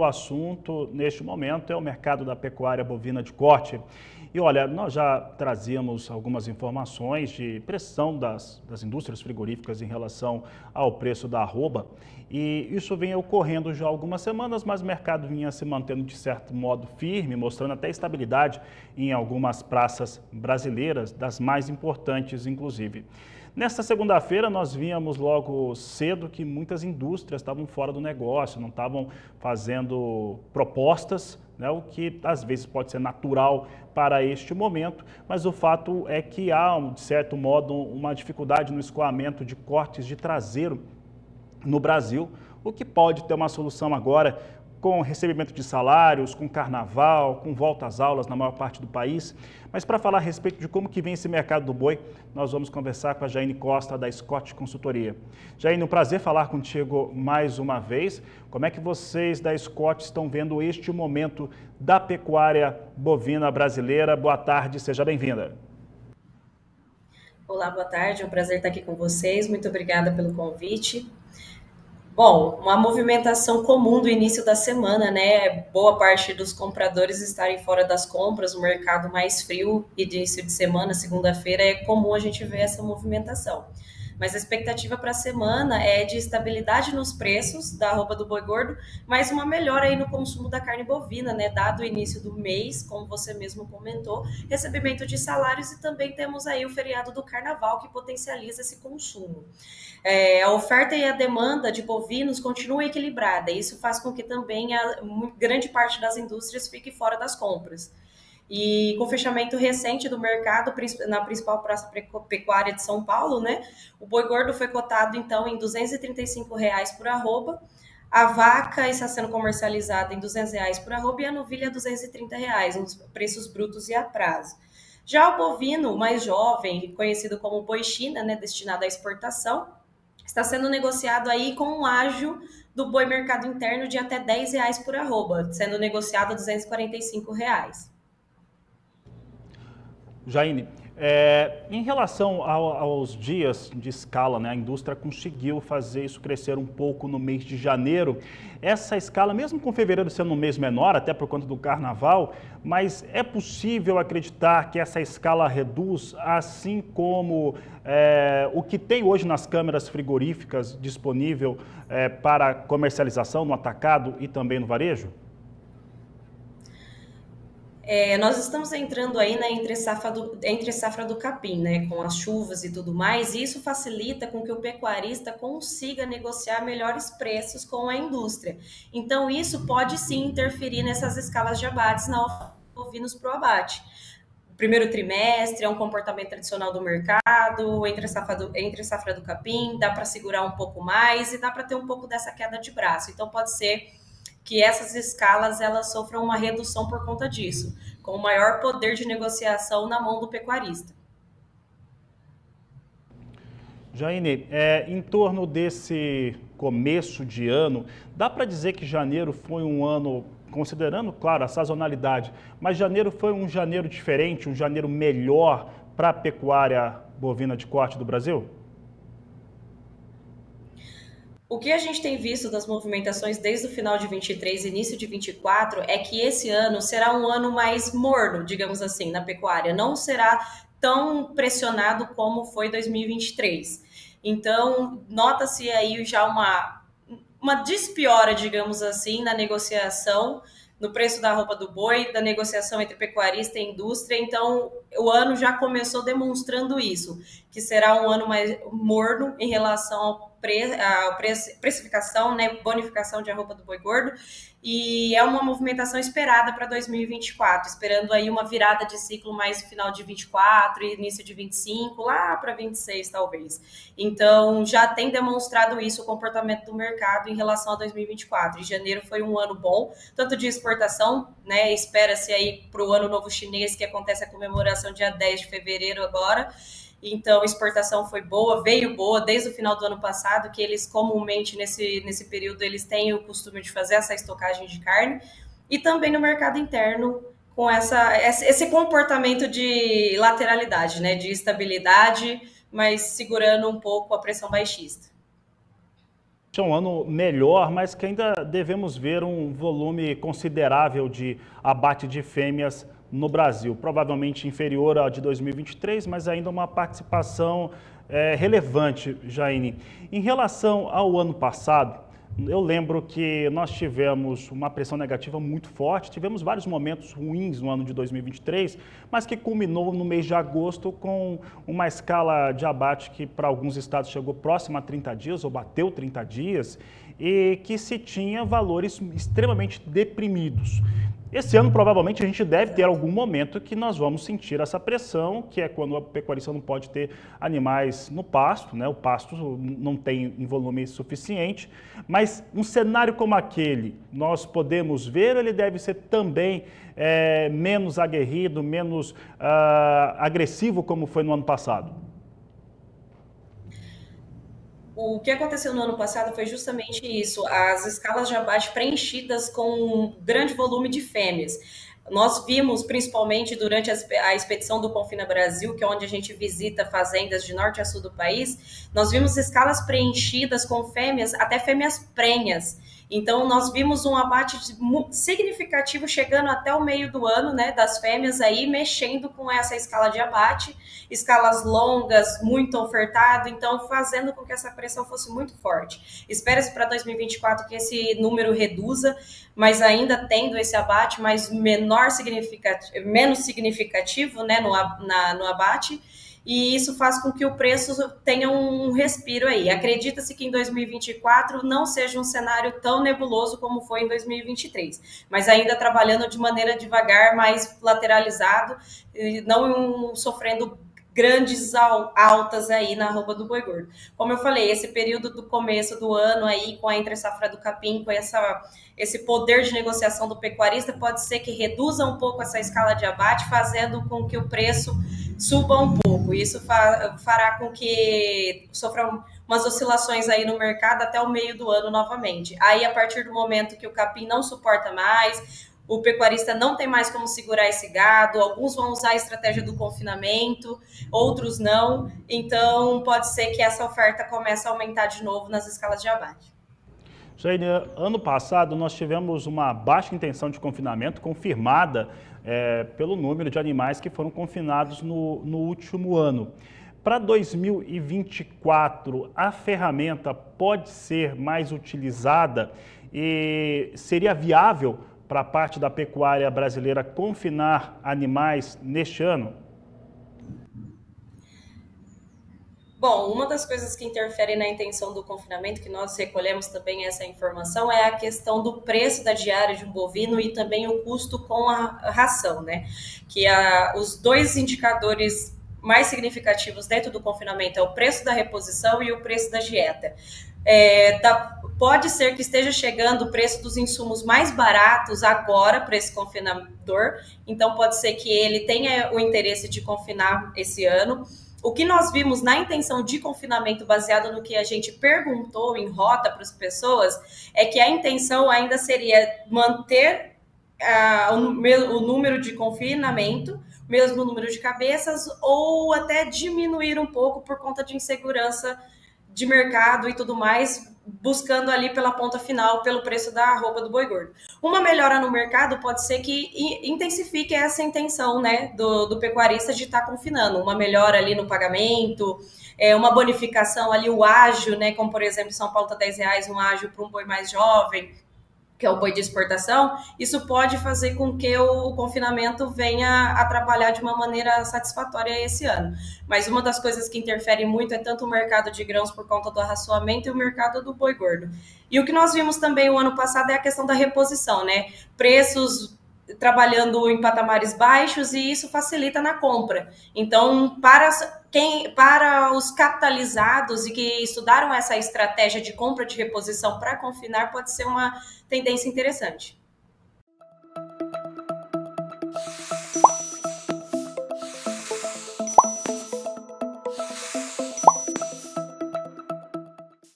do assunto neste momento é o mercado da pecuária bovina de corte. E olha, nós já trazíamos algumas informações de pressão das indústrias frigoríficas em relação ao preço da arroba. E isso vem ocorrendo já há algumas semanas, mas o mercado vinha se mantendo de certo modo firme, mostrando até estabilidade em algumas praças brasileiras, das mais importantes inclusive. Nesta segunda-feira, nós víamos logo cedo que muitas indústrias estavam fora do negócio, não estavam fazendo propostas, né, o que às vezes pode ser natural para este momento, mas o fato é que há, de certo modo, uma dificuldade no escoamento de cortes de traseiro no Brasil, o que pode ter uma solução agora com recebimento de salários, com carnaval, com volta às aulas na maior parte do país. Mas para falar a respeito de como que vem esse mercado do boi, nós vamos conversar com a Jaine Costa, da Scott Consultoria. Jaine, um prazer falar contigo mais uma vez. Como é que vocês da Scott estão vendo este momento da pecuária bovina brasileira? Boa tarde, seja bem-vinda. Olá, boa tarde, é um prazer estar aqui com vocês. Muito obrigada pelo convite. Bom, uma movimentação comum do início da semana, né? Boa parte dos compradores estarem fora das compras, o mercado mais frio e de início de semana, segunda-feira, é comum a gente ver essa movimentação. Mas a expectativa para a semana é de estabilidade nos preços da arroba do boi gordo, mas uma melhora aí no consumo da carne bovina, né? Dado o início do mês, como você mesmo comentou, recebimento de salários e também temos aí o feriado do carnaval que potencializa esse consumo. A oferta e a demanda de bovinos continua equilibrada, e isso faz com que também a grande parte das indústrias fique fora das compras. E com o fechamento recente do mercado, na principal praça pecuária de São Paulo, né, o boi gordo foi cotado, então, em R$ 235 por arroba, a vaca está sendo comercializada em R$ 200 por arroba e a novilha R$ 230, nos preços brutos e a prazo. Já o bovino mais jovem, conhecido como boi China, né, destinado à exportação, está sendo negociado aí com um ágio do boi mercado interno de até R$ 10 por arroba, sendo negociado a R$ 245. Jaine, em relação aos dias de escala, né, a indústria conseguiu fazer isso crescer um pouco no mês de janeiro. Essa escala, mesmo com fevereiro sendo um mês menor, até por conta do carnaval, mas é possível acreditar que essa escala reduz, assim como o que tem hoje nas câmeras frigoríficas disponível para comercialização no atacado e também no varejo? Nós estamos entrando aí na entre safra do capim, né, com as chuvas e tudo mais, e isso facilita com que o pecuarista consiga negociar melhores preços com a indústria. Então, isso pode sim interferir nessas escalas de abates na oferta de bovinos para o abate. O primeiro trimestre é um comportamento tradicional do mercado, entre safra do capim, dá para segurar um pouco mais e dá para ter um pouco dessa queda de braço. Então, pode ser que essas escalas elas sofram uma redução por conta disso, com maior poder de negociação na mão do pecuarista. Jaine, em torno desse começo de ano, dá para dizer que janeiro foi um ano, considerando, claro, a sazonalidade, mas janeiro foi um janeiro diferente, um janeiro melhor para a pecuária bovina de corte do Brasil? O que a gente tem visto das movimentações desde o final de 23 e início de 24 é que esse ano será um ano mais morno, digamos assim, na pecuária. Não será tão pressionado como foi 2023. Então, nota-se aí já uma despiora, digamos assim, na negociação, no preço da roupa do boi, da negociação entre pecuarista e indústria. Então, o ano já começou demonstrando isso, que será um ano mais morno em relação ao precificação, né, bonificação de arroba do boi gordo, e é uma movimentação esperada para 2024, esperando aí uma virada de ciclo mais no final de 24 e início de 25, lá para 26 talvez. Então já tem demonstrado isso o comportamento do mercado em relação a 2024. Em janeiro foi um ano bom, tanto de exportação, né, espera-se aí para o ano novo chinês, que acontece a comemoração dia 10 de fevereiro agora. Então, a exportação foi boa, veio boa desde o final do ano passado, que eles comumente, nesse período, eles têm o costume de fazer essa estocagem de carne. E também no mercado interno, com esse comportamento de lateralidade, né, de estabilidade, mas segurando um pouco a pressão baixista. É um ano melhor, mas que ainda devemos ver um volume considerável de abate de fêmeas no Brasil. Provavelmente inferior ao de 2023, mas ainda uma participação relevante, Jaine. Em relação ao ano passado, eu lembro que nós tivemos uma pressão negativa muito forte, tivemos vários momentos ruins no ano de 2023, mas que culminou no mês de agosto com uma escala de abate que para alguns estados chegou próxima a 30 dias, ou bateu 30 dias, e que se tinha valores extremamente deprimidos. Esse ano, provavelmente, a gente deve ter algum momento que nós vamos sentir essa pressão, que é quando o pecuarista não pode ter animais no pasto, né? O pasto não tem em volume suficiente, mas um cenário como aquele, nós podemos ver, ele deve ser também menos aguerrido, menos agressivo, como foi no ano passado. O que aconteceu no ano passado foi justamente isso, as escalas de abate preenchidas com um grande volume de fêmeas. Nós vimos, principalmente durante a expedição do Confina Brasil, que é onde a gente visita fazendas de norte a sul do país, nós vimos escalas preenchidas com fêmeas, até fêmeas prenhas. Então, nós vimos um abate significativo chegando até o meio do ano, né, das fêmeas aí, mexendo com essa escala de abate, escalas longas, muito ofertado, então fazendo com que essa pressão fosse muito forte. Espera-se para 2024 que esse número reduza, mas ainda tendo esse abate, mas menos significativo, né, no abate, e isso faz com que o preço tenha um respiro aí. Acredita-se que em 2024 não seja um cenário tão nebuloso como foi em 2023, mas ainda trabalhando de maneira devagar, mais lateralizado, não sofrendo grandes altas aí na arroba do boi gordo. Como eu falei, esse período do começo do ano aí, com a entre-safra do capim, com esse poder de negociação do pecuarista, pode ser que reduza um pouco essa escala de abate, fazendo com que o preço suba um pouco. Isso fará com que sofra umas oscilações aí no mercado até o meio do ano novamente. Aí, a partir do momento que o capim não suporta mais, o pecuarista não tem mais como segurar esse gado, alguns vão usar a estratégia do confinamento, outros não, então pode ser que essa oferta comece a aumentar de novo nas escalas de abate. Jaine, ano passado nós tivemos uma baixa intenção de confinamento confirmada pelo número de animais que foram confinados no último ano. Para 2024, a ferramenta pode ser mais utilizada e seria viável para a parte da pecuária brasileira confinar animais neste ano? Bom, uma das coisas que interfere na intenção do confinamento, que nós recolhemos também essa informação, é a questão do preço da diária de um bovino e também o custo com a ração, né? Que os dois indicadores mais significativos dentro do confinamento é o preço da reposição e o preço da dieta. Pode ser que esteja chegando o preço dos insumos mais baratos agora para esse confinador, então pode ser que ele tenha o interesse de confinar esse ano. O que nós vimos na intenção de confinamento, baseado no que a gente perguntou em rota para as pessoas, é que a intenção ainda seria manter o número de confinamento, mesmo número de cabeças, ou até diminuir um pouco por conta de insegurança de mercado e tudo mais, buscando ali pela ponta final, pelo preço da arroba do boi gordo. Uma melhora no mercado pode ser que intensifique essa intenção, né, do pecuarista de estar confinando, uma melhora ali no pagamento, uma bonificação ali, o ágio, né, como por exemplo, São Paulo tá R$10 um ágio para um boi mais jovem, que é o boi de exportação, isso pode fazer com que o confinamento venha a trabalhar de uma maneira satisfatória esse ano. Mas uma das coisas que interfere muito é tanto o mercado de grãos por conta do arraçoamento e o mercado do boi gordo. E o que nós vimos também o ano passado é a questão da reposição, né? Preços trabalhando em patamares baixos e isso facilita na compra. Então, para os capitalizados e que estudaram essa estratégia de compra de reposição para confinar, pode ser uma tendência interessante.